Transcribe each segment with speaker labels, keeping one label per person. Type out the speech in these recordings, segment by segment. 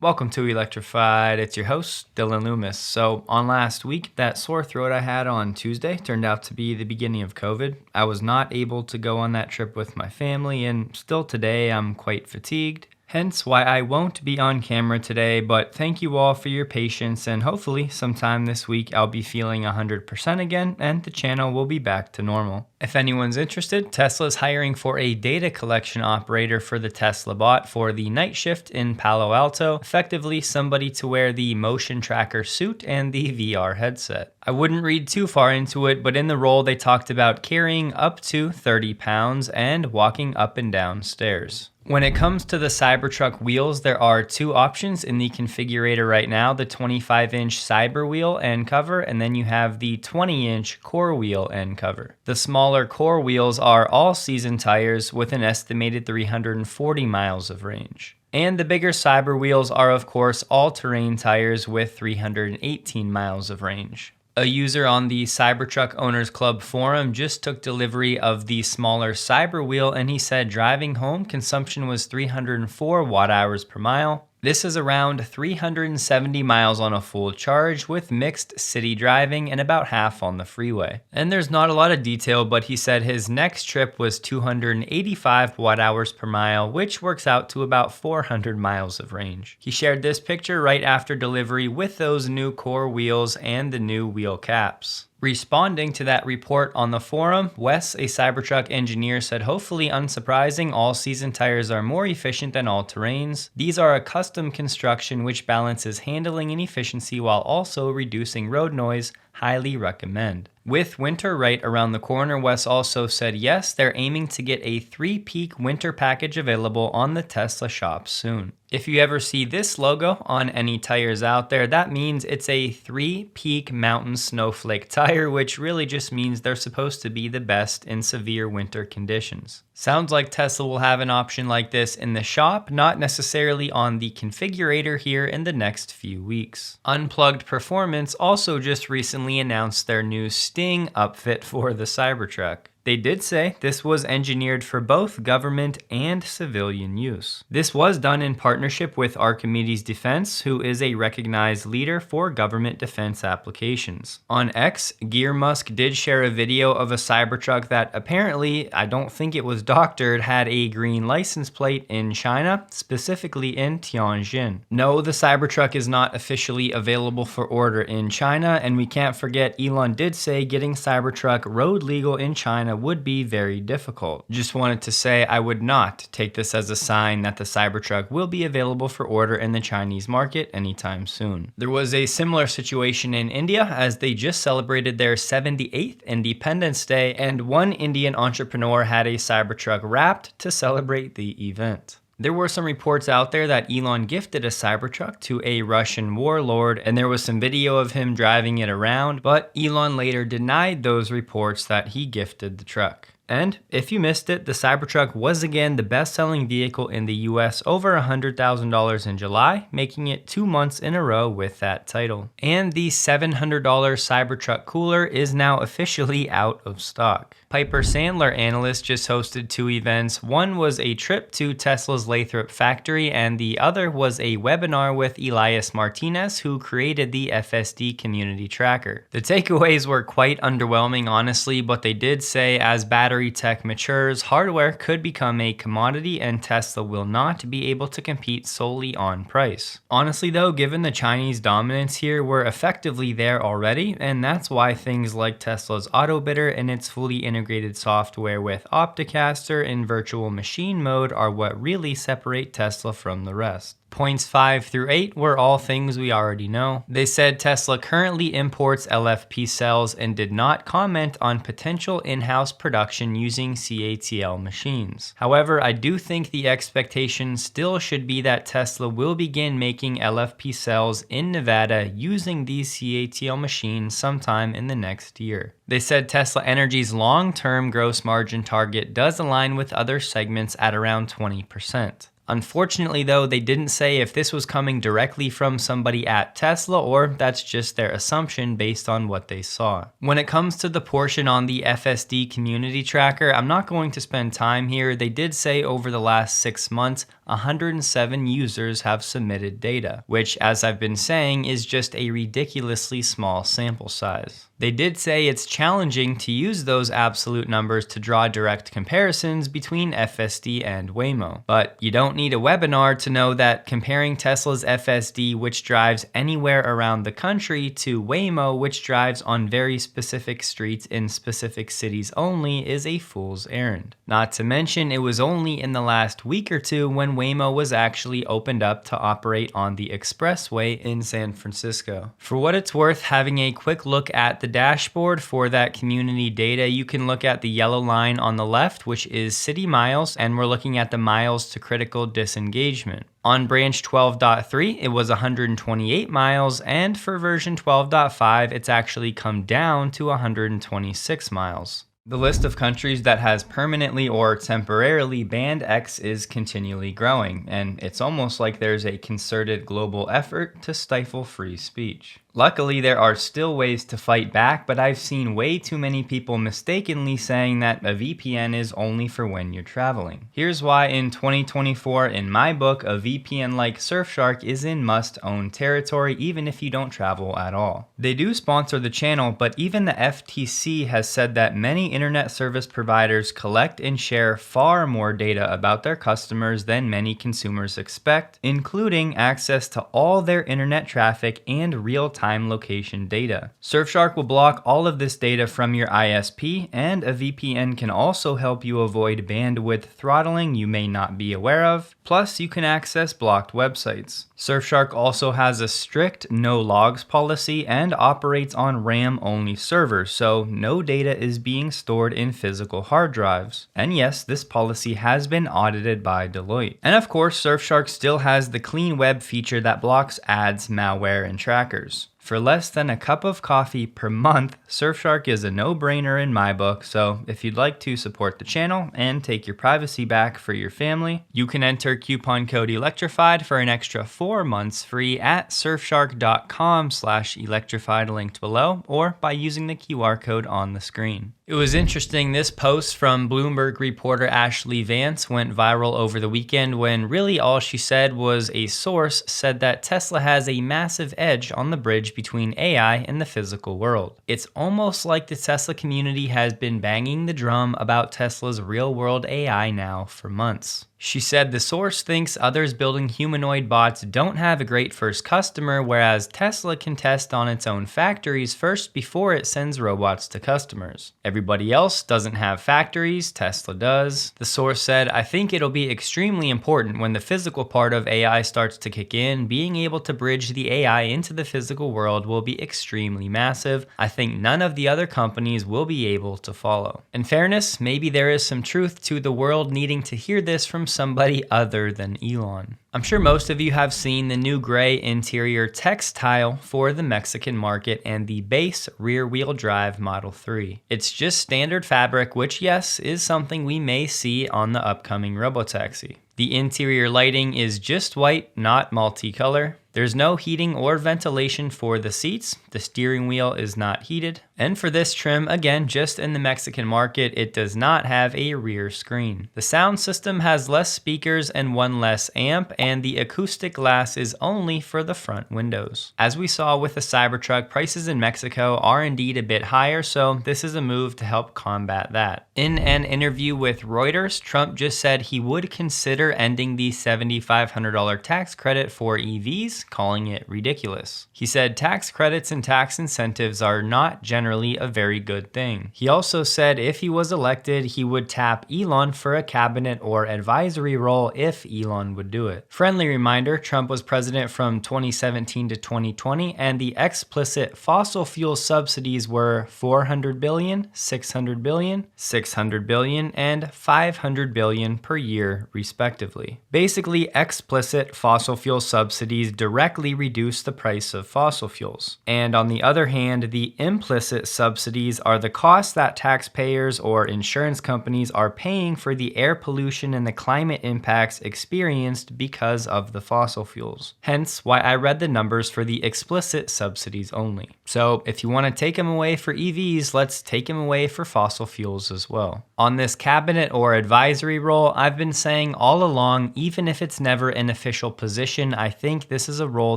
Speaker 1: Welcome to Electrified. It's your host, Dylan Loomis. So on last week, that sore throat I had on Tuesday turned out to be the beginning of COVID. I was not able to go on that trip with my family, and still today I'm quite fatigued. Hence why I won't be on camera today, but thank you all for your patience, and hopefully sometime this week I'll be feeling 100% again and the channel will be back to normal. If anyone's interested, Tesla's hiring for a data collection operator for the Tesla bot for the night shift in Palo Alto, effectively somebody to wear the motion tracker suit and the VR headset. I wouldn't read too far into it, but in the role they talked about carrying up to 30 pounds and walking up and down stairs. When it comes to the Cybertruck wheels, there are two options in the configurator right now, the 25-inch Cyber wheel and cover, and then you have the 20-inch Core wheel and cover. The smaller Core wheels are all-season tires with an estimated 340 miles of range. And the bigger Cyber wheels are of course all-terrain tires with 318 miles of range. A user on the Cybertruck Owners Club forum just took delivery of the smaller Cyber wheel, and he said driving home consumption was 304 watt-hours per mile. This is around 370 miles on a full charge with mixed city driving and about half on the freeway. And there's not a lot of detail, but he said his next trip was 285 watt-hours per mile, which works out to about 400 miles of range. He shared this picture right after delivery with those new Core wheels and the new wheel caps. Responding to that report on the forum, Wes, a Cybertruck engineer, said hopefully unsurprising, all-season tires are more efficient than all-terrains. These are a custom construction which balances handling and efficiency while also reducing road noise. Highly recommend. With winter right around the corner, Wes also said yes, they're aiming to get a 3-peak winter package available on the Tesla shop soon. If you ever see this logo on any tires out there, that means it's a 3-peak mountain snowflake tire, which really just means they're supposed to be the best in severe winter conditions. Sounds like Tesla will have an option like this in the shop, not necessarily on the configurator here in the next few weeks. Unplugged Performance also just recently announced their new Sting upfit for the Cybertruck. They did say this was engineered for both government and civilian use. This was done in partnership with Archimedes Defense, who is a recognized leader for government defense applications. On X, Gear Musk did share a video of a Cybertruck that apparently, I don't think it was doctored, had a green license plate in China, specifically in Tianjin. No, the Cybertruck is not officially available for order in China, and we can't forget Elon did say getting Cybertruck road legal in China would be very difficult. Just wanted to say I would not take this as a sign that the Cybertruck will be available for order in the Chinese market anytime soon. There was a similar situation in India as they just celebrated their 78th Independence Day, and one Indian entrepreneur had a Cybertruck wrapped to celebrate the event. There were some reports out there that Elon gifted a Cybertruck to a Russian warlord, and there was some video of him driving it around, but Elon later denied those reports that he gifted the truck. And if you missed it, the Cybertruck was again the best-selling vehicle in the US, over $100,000 in July, making it 2 months in a row with that title. And the $700 Cybertruck cooler is now officially out of stock. Piper Sandler analysts just hosted 2 events. One was a trip to Tesla's Lathrop factory, and the other was a webinar with Elias Martinez, who created the FSD community tracker. The takeaways were quite underwhelming, honestly, but they did say as battery tech matures, hardware could become a commodity and Tesla will not be able to compete solely on price. Honestly though, given the Chinese dominance here, we're effectively there already, and that's why things like Tesla's Autobidder and its fully integrated software with Opticaster in virtual machine mode are what really separate Tesla from the rest. Points 5 through 8 were all things we already know. They said Tesla currently imports LFP cells and did not comment on potential in-house production using CATL machines. However, I do think the expectation still should be that Tesla will begin making LFP cells in Nevada using these CATL machines sometime in the next year. They said Tesla Energy's long-term gross margin target does align with other segments at around 20%. Unfortunately though, they didn't say if this was coming directly from somebody at Tesla or that's just their assumption based on what they saw. When it comes to the portion on the FSD community tracker, I'm not going to spend time here. They did say over the last 6 months, 107 users have submitted data, which, as I've been saying, is just a ridiculously small sample size. They did say it's challenging to use those absolute numbers to draw direct comparisons between FSD and Waymo. But you don't need a webinar to know that comparing Tesla's FSD, which drives anywhere around the country, to Waymo, which drives on very specific streets in specific cities only, is a fool's errand. Not to mention, it was only in the last week or two when Waymo was actually opened up to operate on the expressway in San Francisco. For what it's worth, having a quick look at the dashboard for that community data, you can look at the yellow line on the left, which is city miles, and we're looking at the miles to critical disengagement. On branch 12.3, it was 128 miles, and for version 12.5, it's actually come down to 126 miles. The list of countries that has permanently or temporarily banned X is continually growing, and it's almost like there's a concerted global effort to stifle free speech. Luckily, there are still ways to fight back, but I've seen way too many people mistakenly saying that a VPN is only for when you're traveling. Here's why in 2024, in my book, a VPN like Surfshark is in must-own territory even if you don't travel at all. They do sponsor the channel, but even the FTC has said that many internet service providers collect and share far more data about their customers than many consumers expect, including access to all their internet traffic and real-time location data. Surfshark will block all of this data from your ISP, and a VPN can also help you avoid bandwidth throttling you may not be aware of. Plus, you can access blocked websites. Surfshark also has a strict no logs policy and operates on RAM-only servers, so no data is being stored in physical hard drives. And yes, this policy has been audited by Deloitte. And of course, Surfshark still has the clean web feature that blocks ads, malware, and trackers. For less than a cup of coffee per month, Surfshark is a no-brainer in my book, so if you'd like to support the channel and take your privacy back for your family, you can enter coupon code Electrified for an extra 4 months free at surfshark.com/electrified linked below, or by using the QR code on the screen. It was interesting, this post from Bloomberg reporter Ashley Vance went viral over the weekend when really all she said was a source said that Tesla has a massive edge on the bridge between AI and the physical world. It's almost like the Tesla community has been banging the drum about Tesla's real-world AI now for months. She said the source thinks others building humanoid bots don't have a great first customer, whereas Tesla can test on its own factories first before it sends robots to customers. Everybody else doesn't have factories, Tesla does. The source said, I think it'll be extremely important when the physical part of AI starts to kick in. Being able to bridge the AI into the physical world will be extremely massive. I think none of the other companies will be able to follow. In fairness, maybe there is some truth to the world needing to hear this from somebody other than Elon. I'm sure most of you have seen the new gray interior Textile for the Mexican market and the base rear-wheel drive Model 3. It's just standard fabric, which yes, is something we may see on the upcoming Robotaxi. The interior lighting is just white, not multicolor. There's no heating or ventilation for the seats. The steering wheel is not heated. And for this trim, again, just in the Mexican market, it does not have a rear screen. The sound system has less speakers and one less amp, and the acoustic glass is only for the front windows. As we saw with the Cybertruck, prices in Mexico are indeed a bit higher, so this is a move to help combat that. In an interview with Reuters, Trump just said he would consider ending the $7,500 tax credit for EVs, calling it ridiculous. He said tax credits and tax incentives are not generally a very good thing. He also said if he was elected, he would tap Elon for a cabinet or advisory role if Elon would do it. Friendly reminder, Trump was president from 2017 to 2020, and the explicit fossil fuel subsidies were $400 billion, $600 billion, $600 billion, and $500 billion per year, respectively. Basically, explicit fossil fuel subsidies directly reduce the price of fossil fuels. And on the other hand, the implicit subsidies are the costs that taxpayers or insurance companies are paying for the air pollution and the climate impacts experienced because of the fossil fuels. Hence why I read the numbers for the explicit subsidies only. So if you want to take them away for EVs, let's take them away for fossil fuels as well. On this cabinet or advisory role, I've been saying all along, even if it's never an official position, I think this is a role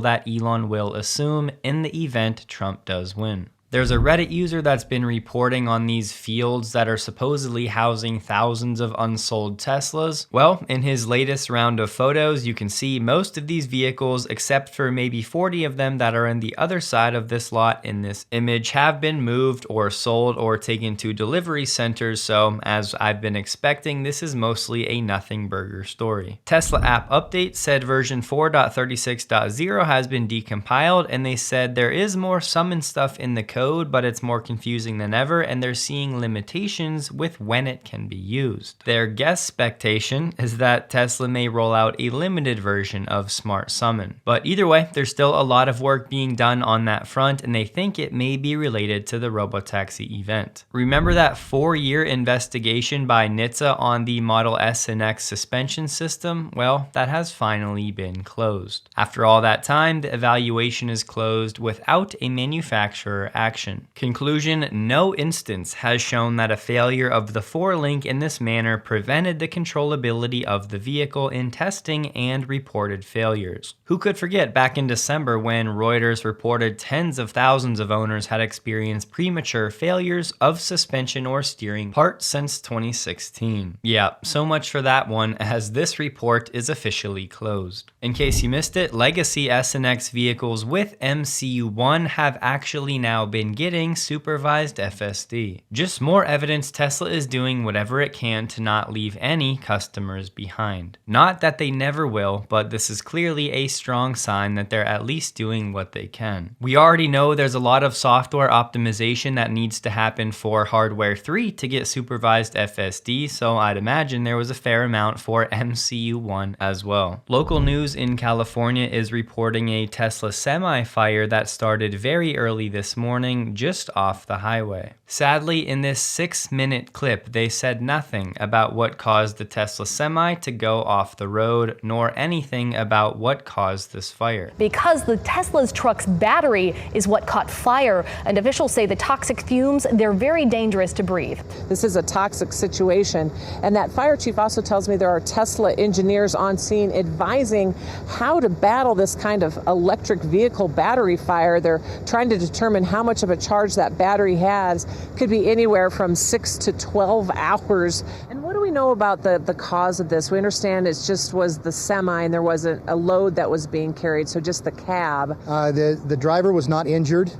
Speaker 1: that Elon will assume in the event Trump does win. There's a Reddit user that's been reporting on these fields that are supposedly housing thousands of unsold Teslas. Well, in his latest round of photos, you can see most of these vehicles, except for maybe 40 of them that are in the other side of this lot in this image, have been moved or sold or taken to delivery centers. So as I've been expecting, this is mostly a nothing burger story. Tesla app update said version 4.36.0 has been decompiled, and they said there is more summon stuff in the code, but it's more confusing than ever, and they're seeing limitations with when it can be used. Their guess expectation is that Tesla may roll out a limited version of Smart Summon. But either way, there's still a lot of work being done on that front, and they think it may be related to the robotaxi event. Remember that 4-year investigation by NHTSA on the Model S and X suspension system? Well, that has finally been closed. After all that time, the evaluation is closed without a manufacturer action. Conclusion: no instance has shown that a failure of the forelink in this manner prevented the controllability of the vehicle in testing and reported failures. Who could forget back in December when Reuters reported tens of thousands of owners had experienced premature failures of suspension or steering parts since 2016. Yeah, so much for that one, as this report is officially closed. In case you missed it, legacy S and X vehicles with MCU1 have actually now been getting supervised FSD. Just more evidence Tesla is doing whatever it can to not leave any customers behind. Not that they never will, but this is clearly a strong sign that they're at least doing what they can. We already know there's a lot of software optimization that needs to happen for hardware 3 to get supervised FSD, so I'd imagine there was a fair amount for MCU1 as well. Local news in California is reporting a Tesla Semi fire that started very early this morning just off the highway. Sadly, in this 6-minute clip, they said nothing about what caused the Tesla Semi to go off the road, nor anything about what caused this fire.
Speaker 2: Because the Tesla's truck's battery is what caught fire, and officials say the toxic fumes, they're very dangerous to breathe.
Speaker 3: This is a toxic situation, and that fire chief also tells me there are Tesla engineers on scene advising how to battle this kind of electric vehicle battery fire. They're trying to determine how much of a charge that battery has. Could be anywhere from 6 to 12 hours. And what do we know about the cause of this? We understand it just was the semi and there wasn't a load that was being carried, so just the cab.
Speaker 4: The driver was not injured.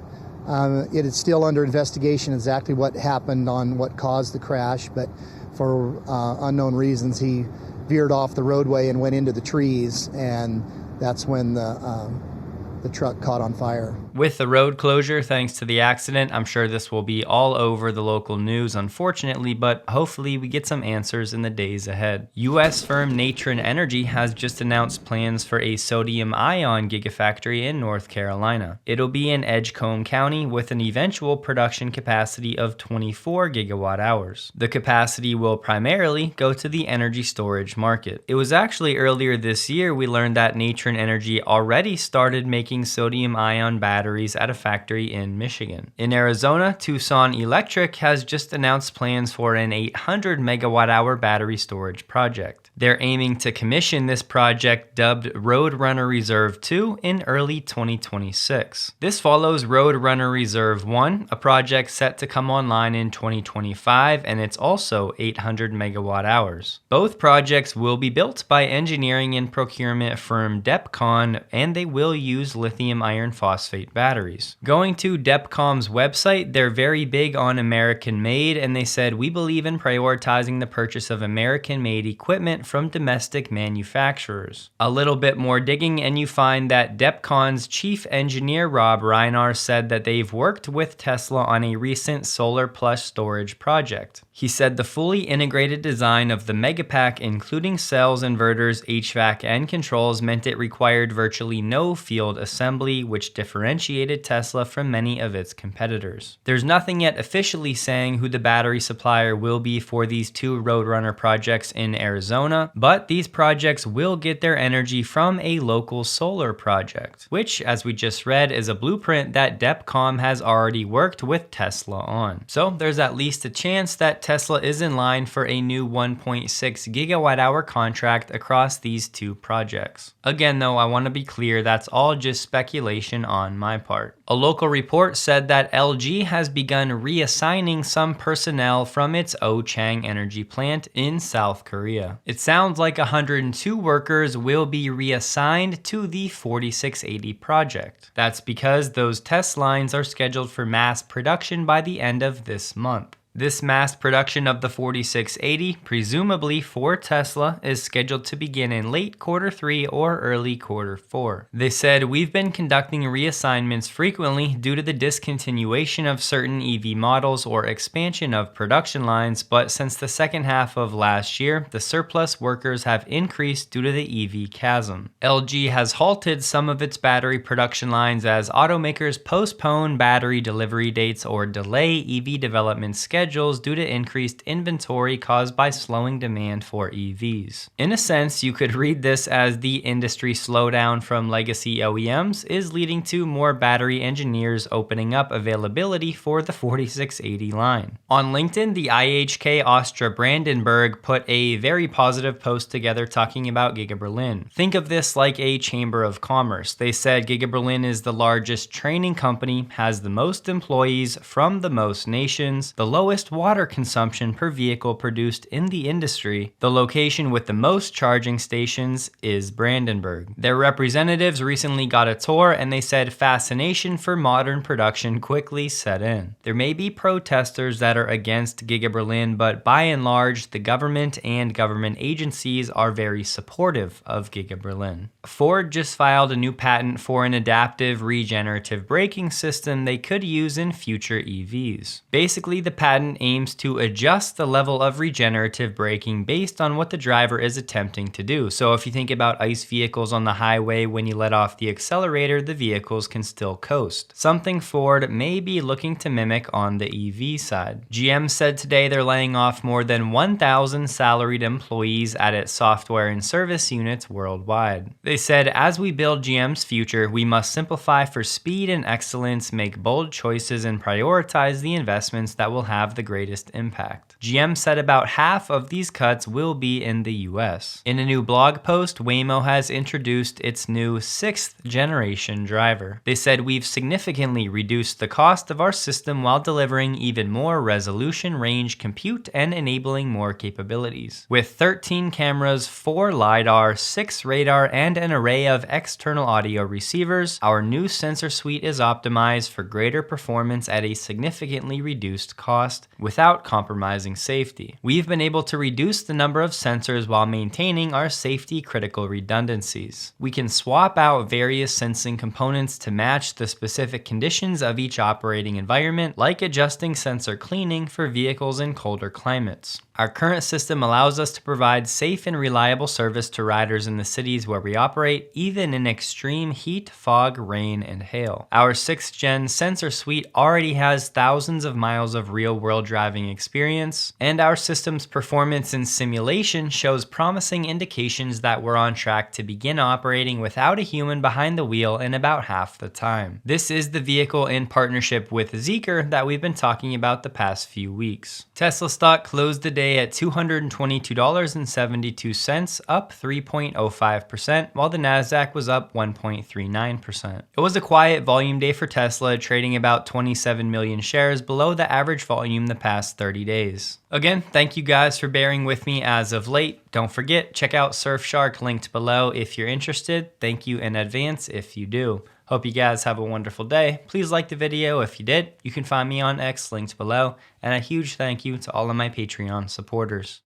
Speaker 4: It is still under investigation exactly what happened on what caused the crash, but for unknown reasons he veered off the roadway and went into the trees, and that's when the truck caught on fire.
Speaker 1: With the road closure thanks to the accident, I'm sure this will be all over the local news, unfortunately, but hopefully we get some answers in the days ahead. US firm Natron Energy has just announced plans for a sodium-ion gigafactory in North Carolina. It'll be in Edgecombe County with an eventual production capacity of 24 gigawatt hours. The capacity will primarily go to the energy storage market. It was actually earlier this year we learned that Natron Energy already started making sodium-ion batteries at a factory in Michigan. In Arizona, Tucson Electric has just announced plans for an 800 megawatt hour battery storage project. They're aiming to commission this project, dubbed Roadrunner Reserve 2, in early 2026. This follows Roadrunner Reserve 1, a project set to come online in 2025, and it's also 800 megawatt hours. Both projects will be built by engineering and procurement firm DEPCOM, and they will use lithium iron phosphate batteries. Going to DEPCOM's website, they're very big on American made, and they said, "We believe in prioritizing the purchase of American made equipment from domestic manufacturers. A little bit more digging and you find that DEPCOM's chief engineer Rob Reinar said that they've worked with Tesla on a recent solar plus storage project. He said the fully integrated design of the Megapack, including cells, inverters, HVAC, and controls, meant it required virtually no field assembly, which differentiated Tesla from many of its competitors. There's nothing yet officially saying who the battery supplier will be for these two Roadrunner projects in Arizona, but these projects will get their energy from a local solar project, which, as we just read, is a blueprint that DEPCOM has already worked with Tesla on. So there's at least a chance that Tesla is in line for a new 1.6 gigawatt hour contract across these two projects. Again though, I want to be clear, that's all just speculation on my part. A local report said that LG has begun reassigning some personnel from its Ochang energy plant in South Korea. It sounds like 102 workers will be reassigned to the 4680 project. That's because those test lines are scheduled for mass production by the end of this month. This mass production of the 4680, presumably for Tesla, is scheduled to begin in late Q3 or early Q4. They said, "We've been conducting reassignments frequently due to the discontinuation of certain EV models or expansion of production lines, but since the second half of last year, the surplus workers have increased due to the EV chasm." LG has halted some of its battery production lines as automakers postpone battery delivery dates or delay EV development schedules due to increased inventory caused by slowing demand for EVs. In a sense, you could read this as the industry slowdown from legacy OEMs is leading to more battery engineers opening up availability for the 4680 line. On LinkedIn, the IHK Austria Brandenburg put a very positive post together talking about Giga Berlin. Think of this like a chamber of commerce. They said Giga Berlin is the largest training company, has the most employees from the most nations, the lowest water consumption per vehicle produced in the industry. The location with the most charging stations is Brandenburg. Their representatives recently got a tour and they said fascination for modern production quickly set in. There may be protesters that are against Giga Berlin, but by and large, the government and government agencies are very supportive of Giga Berlin. Ford just filed a new patent for an adaptive regenerative braking system they could use in future EVs. Basically, the patent aims to adjust the level of regenerative braking based on what the driver is attempting to do. So if you think about ICE vehicles on the highway, when you let off the accelerator, the vehicles can still coast. Something Ford may be looking to mimic on the EV side. GM said today they're laying off more than 1,000 salaried employees at its software and service units worldwide. They said, "As we build GM's future, we must simplify for speed and excellence, make bold choices, and prioritize the investments that will have the greatest impact." GM said about half of these cuts will be in the US. In a new blog post, Waymo has introduced its new 6th generation driver. They said, "We've significantly reduced the cost of our system while delivering even more resolution, range, compute, and enabling more capabilities. With 13 cameras, 4 LiDAR, 6 radar, and an array of external audio receivers, our new sensor suite is optimized for greater performance at a significantly reduced cost without compromising safety. We've been able to reduce the number of sensors while maintaining our safety critical redundancies. We can swap out various sensing components to match the specific conditions of each operating environment, like adjusting sensor cleaning for vehicles in colder climates. Our current system allows us to provide safe and reliable service to riders in the cities where we operate, even in extreme heat, fog, rain, and hail. Our 6th gen sensor suite already has thousands of miles of real-world driving experience, and our system's performance in simulation shows promising indications that we're on track to begin operating without a human behind the wheel in about half the time." This is the vehicle in partnership with Zeekr that we've been talking about the past few weeks. Tesla stock closed the day at $222.72, up 3.05%, while the Nasdaq was up 1.39%. It was a quiet volume day for Tesla, trading about 27 million shares below the average volume the past 30 days. Again, thank you guys for bearing with me as of late. Don't forget, check out Surfshark linked below if you're interested. Thank you in advance if you do. Hope you guys have a wonderful day. Please like the video if you did. You can find me on X linked below. And a huge thank you to all of my Patreon supporters.